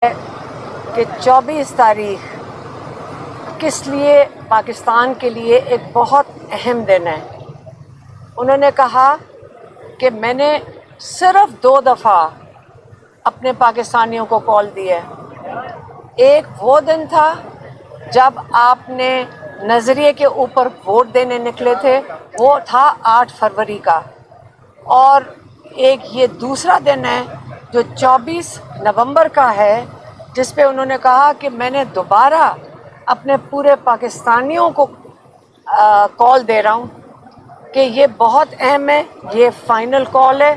کہ 24 تاریخ کس لیے پاکستان کے لیے ایک بہت اہم دن ہے۔ انہوں نے کہا کہ میں نے صرف 2 دفعہ اپنے پاکستانیوں کو کال دی ہے۔ ایک وہ دن تھا جب آپ نے نظریے کے اوپر ووٹ دینے نکلے تھے، وہ تھا 8 فروری کا، اور ایک یہ دوسرا دن ہے جو 24 نومبر کا ہے، جس پہ انہوں نے کہا کہ میں نے دوبارہ اپنے پورے پاکستانیوں کو کال دے رہا ہوں کہ یہ بہت اہم ہے، یہ فائنل کال ہے۔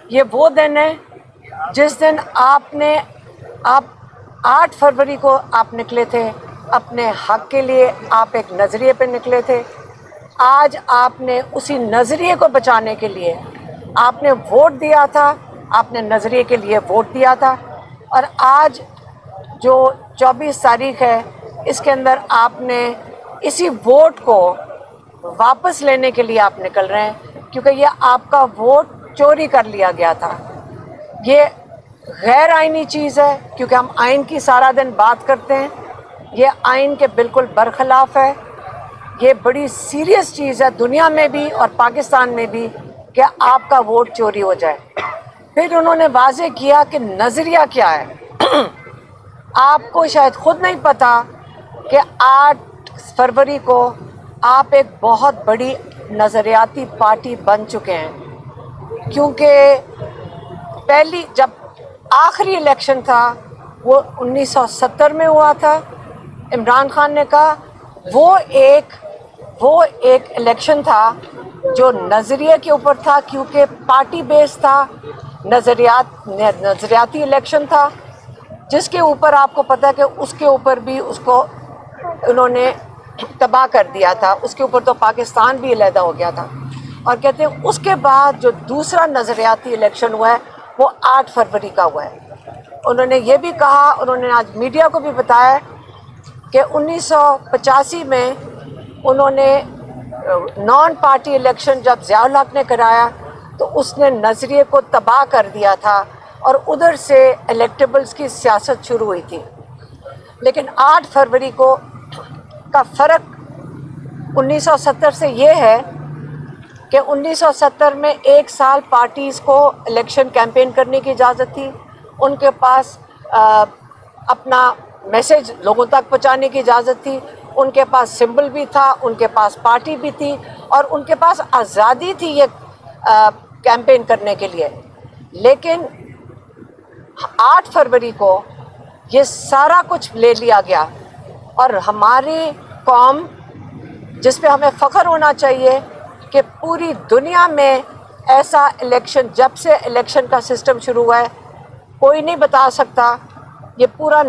یہ وہ دن ہے جس دن آپ 8 فروری کو آپ نکلے تھے اپنے حق کے لیے، آپ ایک نظریے پہ نکلے تھے۔ آج آپ نے اسی نظریے کو بچانے کے لیے آپ نے ووٹ دیا تھا، آپ نے نظریے کے لیے ووٹ دیا تھا، اور آج جو 24 تاریخ ہے اس کے اندر آپ نے اسی ووٹ کو واپس لینے کے لیے آپ نکل رہے ہیں، کیونکہ یہ آپ کا ووٹ چوری کر لیا گیا تھا۔ یہ غیر آئینی چیز ہے، کیونکہ ہم آئین کی سارا دن بات کرتے ہیں، یہ آئین کے بالکل برخلاف ہے۔ یہ بڑی سیریس چیز ہے دنیا میں بھی اور پاکستان میں بھی کہ آپ کا ووٹ چوری ہو جائے۔ پھر انہوں نے واضح کیا کہ نظریہ کیا ہے۔ آپ کو شاید خود نہیں پتا کہ 8 فروری کو آپ ایک بہت بڑی نظریاتی پارٹی بن چکے ہیں، کیونکہ جب آخری الیکشن تھا وہ 1970 میں ہوا تھا۔ عمران خان نے کہا وہ ایک الیکشن تھا جو نظریے کے اوپر تھا، کیونکہ پارٹی بیس تھا، نظریاتی الیکشن تھا، جس کے اوپر آپ کو پتہ ہے کہ اس کے اوپر بھی اس کو انہوں نے تباہ کر دیا تھا، اس کے اوپر تو پاکستان بھی علیحدہ ہو گیا تھا۔ اور کہتے ہیں اس کے بعد جو دوسرا نظریاتی الیکشن ہوا ہے وہ 8 فروری کا ہوا ہے۔ انہوں نے یہ بھی کہا، انہوں نے آج میڈیا کو بھی بتایا کہ 1985 میں انہوں نے نان پارٹی الیکشن جب ضیاء الحق نے کرایا تو اس نے نظریے کو تباہ کر دیا تھا، اور ادھر سے الیکٹیبلز کی سیاست شروع ہوئی تھی۔ لیکن 8 فروری کا فرق 1970 سے یہ ہے کہ 1970 میں 1 سال پارٹیز کو الیکشن کیمپین کرنے کی اجازت تھی، ان کے پاس اپنا میسج لوگوں تک پہنچانے کی اجازت تھی، ان کے پاس سمبل بھی تھا، ان کے پاس پارٹی بھی تھی، اور ان کے پاس آزادی تھی یہ کیمپین کرنے کے لیے۔ لیکن 8 فروری کو یہ سارا کچھ لے لیا گیا، اور ہماری قوم، جس پہ ہمیں فخر ہونا چاہیے کہ پوری دنیا میں ایسا الیکشن، جب سے الیکشن کا سسٹم شروع ہوا ہے کوئی نہیں بتا سکتا، یہ پورا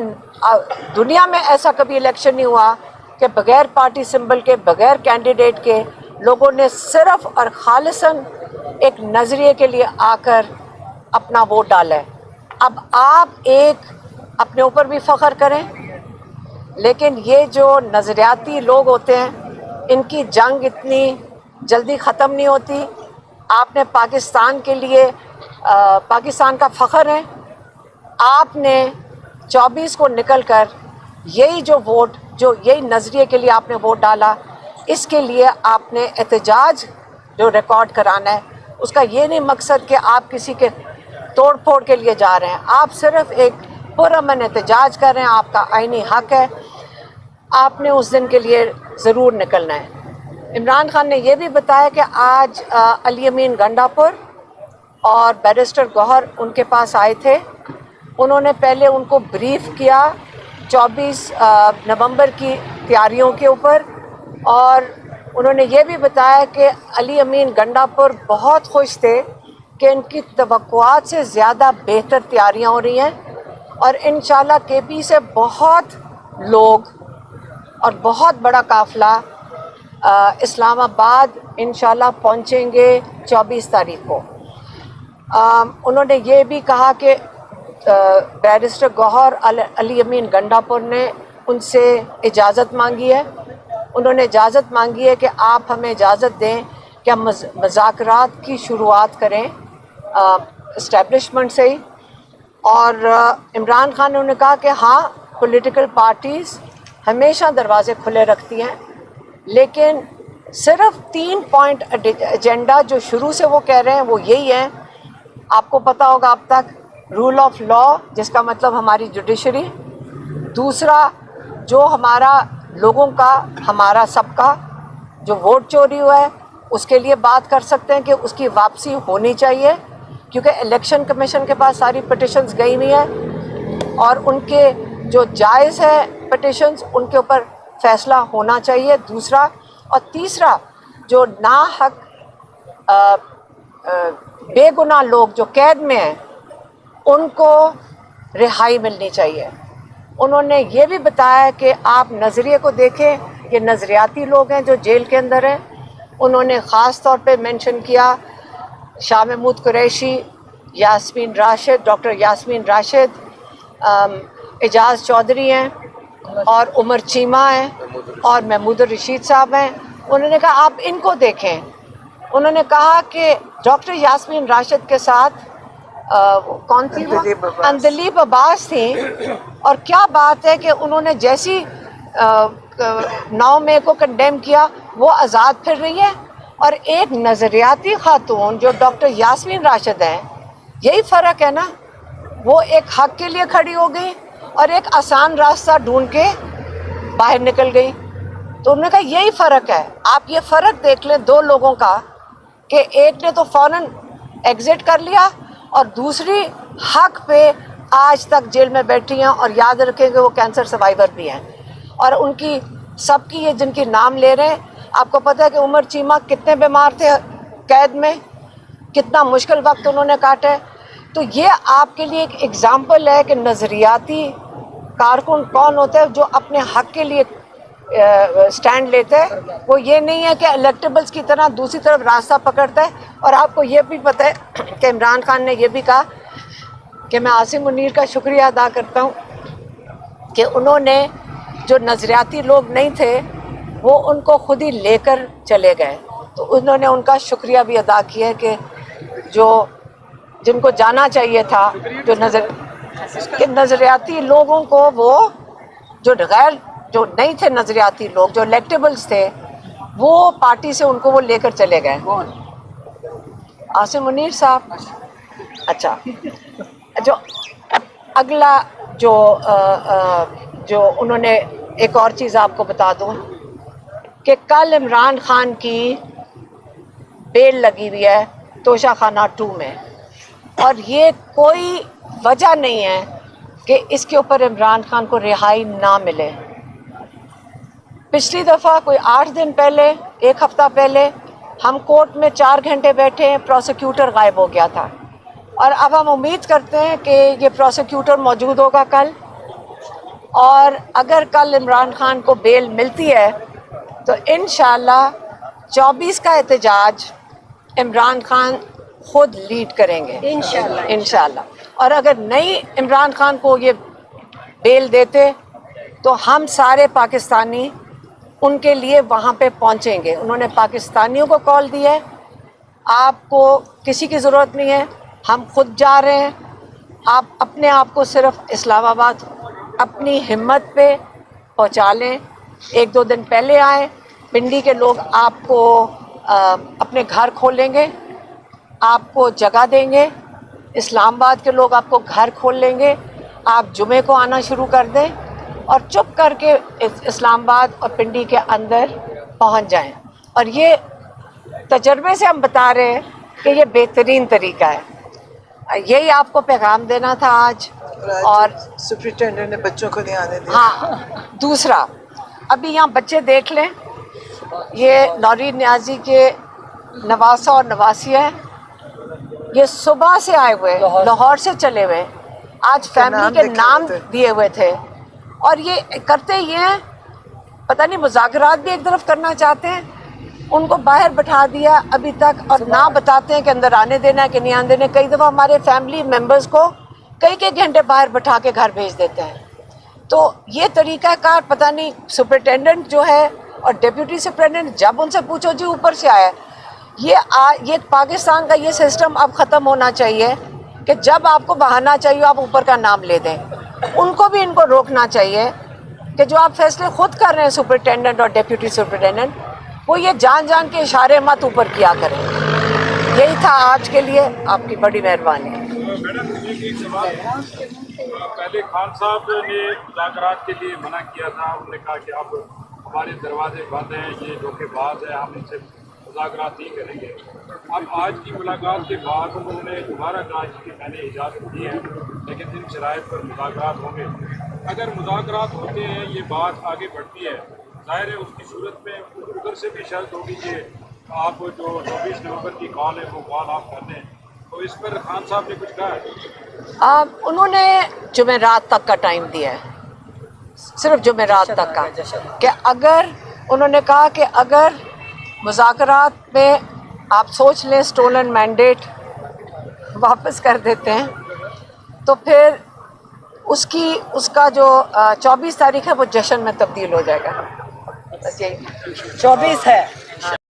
دنیا میں ایسا کبھی الیکشن نہیں ہوا کہ بغیر پارٹی سمبل کے، بغیر کینڈیڈیٹ کے لوگوں نے صرف اور خالصاً ایک نظریے کے لیے آ کر اپنا ووٹ ڈالا ہے۔ اب آپ اپنے اوپر بھی فخر کریں، لیکن یہ جو نظریاتی لوگ ہوتے ہیں ان کی جنگ اتنی جلدی ختم نہیں ہوتی۔ آپ نے پاکستان کے لیے پاکستان کا فخر ہے، آپ نے 24 کو نکل کر یہی یہی نظریے کے لیے آپ نے ووٹ ڈالا، اس کے لیے آپ نے احتجاج جو ریکارڈ کرانا ہے، اس کا یہ نہیں مقصد کہ آپ کسی کے توڑ پھوڑ کے لیے جا رہے ہیں، آپ صرف ایک پرامن احتجاج کر رہے ہیں، آپ کا آئینی حق ہے، آپ نے اس دن کے لیے ضرور نکلنا ہے۔ عمران خان نے یہ بھی بتایا کہ آج علی امین گنڈا پور اور بیرسٹر گوہر ان کے پاس آئے تھے، انہوں نے پہلے ان کو بریف کیا 24 نومبر کی تیاریوں کے اوپر، اور انہوں نے یہ بھی بتایا کہ علی امین گنڈا پور بہت خوش تھے کہ ان کی توقعات سے زیادہ بہتر تیاریاں ہو رہی ہیں، اور انشاءاللہ کے پی سے بہت لوگ اور بہت بڑا قافلہ اسلام آباد انشاءاللہ پہنچیں گے 24 تاریخ کو۔ انہوں نے یہ بھی کہا کہ بیرسٹر گوہر علی امین گنڈا پور نے ان سے اجازت مانگی ہے، انہوں نے اجازت مانگی ہے کہ آپ ہمیں اجازت دیں کہ ہم مذاکرات کی شروعات کریں اسٹیبلشمنٹ سے ہی، اور عمران خان نے انہیں کہا کہ ہاں پولیٹیکل پارٹیز ہمیشہ دروازے کھلے رکھتی ہیں، لیکن صرف 3 پوائنٹ ایجنڈا جو شروع سے وہ کہہ رہے ہیں وہ یہی ہے. آپ کو پتہ ہوگا اب تک رول آف لا، جس کا مطلب ہماری جوڈیشری، دوسرا جو ہمارا لوگوں کا، ہمارا سب کا جو ووٹ چوری ہوا ہے اس کے لیے بات کر سکتے ہیں کہ اس کی واپسی ہونی چاہیے، کیونکہ الیکشن کمیشن کے پاس ساری پٹیشنز گئی ہوئی ہیں اور ان کے جو جائز ہے پٹیشنز ان کے اوپر فیصلہ ہونا چاہیے، دوسرا. اور تیسرا جو ناحق بے گناہ لوگ جو قید میں ہیں ان کو رہائی ملنی چاہیے. انہوں نے یہ بھی بتایا کہ آپ نظریے کو دیکھیں، یہ نظریاتی لوگ ہیں جو جیل کے اندر ہیں. انہوں نے خاص طور پہ مینشن کیا شاہ محمود قریشی، یاسمین راشد، ڈاکٹر یاسمین راشد، اعجاز چودھری ہیں اور عمر چیمہ ہیں اور محمود الرشید صاحب ہیں. انہوں نے کہا آپ ان کو دیکھیں. انہوں نے کہا کہ ڈاکٹر یاسمین راشد کے ساتھ کون تھی وہ؟ اندلیب عباس تھیں، اور کیا بات ہے کہ انہوں نے جیسی 9 مئی کو کنڈیم کیا وہ آزاد پھر رہی ہے. اور ایک نظریاتی خاتون جو ڈاکٹر یاسمین راشد ہیں، یہی فرق ہے نا، وہ ایک حق کے لیے کھڑی ہو گئی اور ایک آسان راستہ ڈھونڈ کے باہر نکل گئی. تو انہوں نے کہا یہی فرق ہے. آپ یہ فرق دیکھ لیں دو لوگوں کا کہ ایک نے تو فوراً ایگزٹ کر لیا اور دوسری حق پہ آج تک جیل میں بیٹھی ہیں، اور یاد رکھیں کہ وہ کینسر سروائیور بھی ہیں. اور ان کی سب کی یہ جن کی نام لے رہے ہیں، آپ کو پتہ ہے کہ عمر چیمہ کتنے بیمار تھے قید میں، کتنا مشکل وقت انہوں نے کاٹا ہے. تو یہ آپ کے لیے ایک ایگزامپل ہے کہ نظریاتی کارکن کون ہوتا ہے جو اپنے حق کے لیے سٹینڈ لیتا ہے. وہ یہ نہیں ہے کہ الیکٹیبلز کی طرح دوسری طرف راستہ پکڑتا ہے. اور آپ کو یہ بھی پتہ ہے کہ عمران خان نے یہ بھی کہا کہ میں عاصم منیر کا شکریہ ادا کرتا ہوں کہ انہوں نے جو نظریاتی لوگ نہیں تھے وہ ان کو خود ہی لے کر چلے گئے. تو انہوں نے ان کا شکریہ بھی ادا کیا کہ جو جن کو جانا چاہیے تھا، جو نظریاتی لوگوں کو، وہ جو نہیں تھے نظریاتی لوگ، جو الیکٹیبلز تھے، وہ پارٹی سے ان کو وہ لے کر چلے گئے. عاصم منیر صاحب. اچھا، جو اگلا جو انہوں نے ایک اور چیز آپ کو بتا دوں کہ کل عمران خان کی بیل لگی ہوئی ہے توشہ خانہ 2 میں، اور یہ کوئی وجہ نہیں ہے کہ اس کے اوپر عمران خان کو رہائی نہ ملے. پچھلی دفعہ کوئی 8 دن پہلے، 1 ہفتہ پہلے، ہم کورٹ میں 4 گھنٹے بیٹھے ہیں، پروسیکیوٹر غائب ہو گیا تھا. اور اب ہم امید کرتے ہیں کہ یہ پروسیکیوٹر موجود ہوگا کل، اور اگر کل عمران خان کو بیل ملتی ہے تو انشاءاللہ 24 کا احتجاج عمران خان خود لیڈ کریں گے انشاءاللہ. اور اگر نہیں عمران خان کو یہ بیل دیتے تو ہم سارے پاکستانی ان کے لیے وہاں پہ پہنچیں گے. انہوں نے پاکستانیوں کو کال دی ہے، آپ کو کسی کی ضرورت نہیں ہے، ہم خود جا رہے ہیں. آپ اپنے آپ کو صرف اسلام آباد اپنی ہمت پہ پہنچا لیں. 1-2 دن پہلے آئیں. پنڈی کے لوگ آپ کو اپنے گھر کھولیں گے، آپ کو جگہ دیں گے. اسلام آباد کے لوگ آپ کو گھر کھول لیں گے. آپ جمعے کو آنا شروع کر دیں اور چپ کر کے اسلام آباد اور پنڈی کے اندر پہنچ جائیں. اور یہ تجربے سے ہم بتا رہے ہیں کہ یہ بہترین طریقہ ہے. یہی آپ کو پیغام دینا تھا آج. اور سپرنٹینڈنٹ نے بچوں کو نہیں آنے دیا. ہاں، دوسرا ابھی یہاں بچے دیکھ لیں، یہ نورین نیازی کے نواسہ اور نواسیہ ہیں. یہ صبح سے آئے ہوئے، لاہور سے چلے ہوئے، آج فیملی کے نام دیے ہوئے تھے. اور یہ کرتے یہ ہیں، پتہ نہیں مذاکرات بھی ایک طرف کرنا چاہتے ہیں. ان کو باہر بٹھا دیا ابھی تک، اور نہ بتاتے ہیں کہ اندر آنے دینا ہے کہ نہیں آنے دینا. کئی دفعہ ہمارے فیملی ممبرز کو کئی گھنٹے باہر بٹھا کے گھر بھیج دیتے ہیں. تو یہ طریقہ کار پتہ نہیں سپرنٹینڈنٹ جو ہے اور ڈپٹی سپرنٹینڈنٹ، جب ان سے پوچھو جی اوپر سے آیا. یہ پاکستان کا یہ سسٹم اب ختم ہونا چاہیے کہ جب آپ کو بہانا چاہیے آپ اوپر کا نام لے دیں. ان کو بھی ان کو روکنا چاہیے کہ جو آپ فیصلے خود کر رہے ہیں سپرنٹینڈنٹ اور ڈپٹی سپرنٹینڈنٹ، وہ یہ جان جان کے اشارے مت اوپر کیا کریں. یہی تھا آج کے لیے. آپ کی بڑی مہربانی. میڈم ایک سوال ہے. پہلے خان صاحب نے مذاکرات کے لیے منع کیا تھا. انہوں نے کہا کہ اب ہمارے دروازے بند ہیں، یہ دھوکے باز ہے، ہم ان سے مذاکرات نہیں کریں گے. اب آج کی ملاقات کے بعد انہوں نے دوبارہ کہا کہ میں نے اجازت دی ہے لیکن ان شرائط پر مذاکرات ہوں گے. اگر مذاکرات ہوتے ہیں، یہ بات آگے بڑھتی ہے، ظاہر ہے اس کی صورت میں ادھر سے بھی شرط ہوگی کہ آپ جو 24 نومبر کی کال ہے وہ کال آپ کر لیں. تو اس پر خان صاحب نے کچھ کہا ہے؟ انہوں نے جمعرات تک کا ٹائم دیا ہے، صرف جمعرات تک کا، کہ اگر انہوں نے کہا کہ اگر مذاکرات میں آپ سوچ لیں سٹولن مینڈیٹ واپس کر دیتے ہیں تو پھر اس کا جو 24 تاریخ ہے وہ جشن میں تبدیل ہو جائے گا. بس یہی 24 ہے.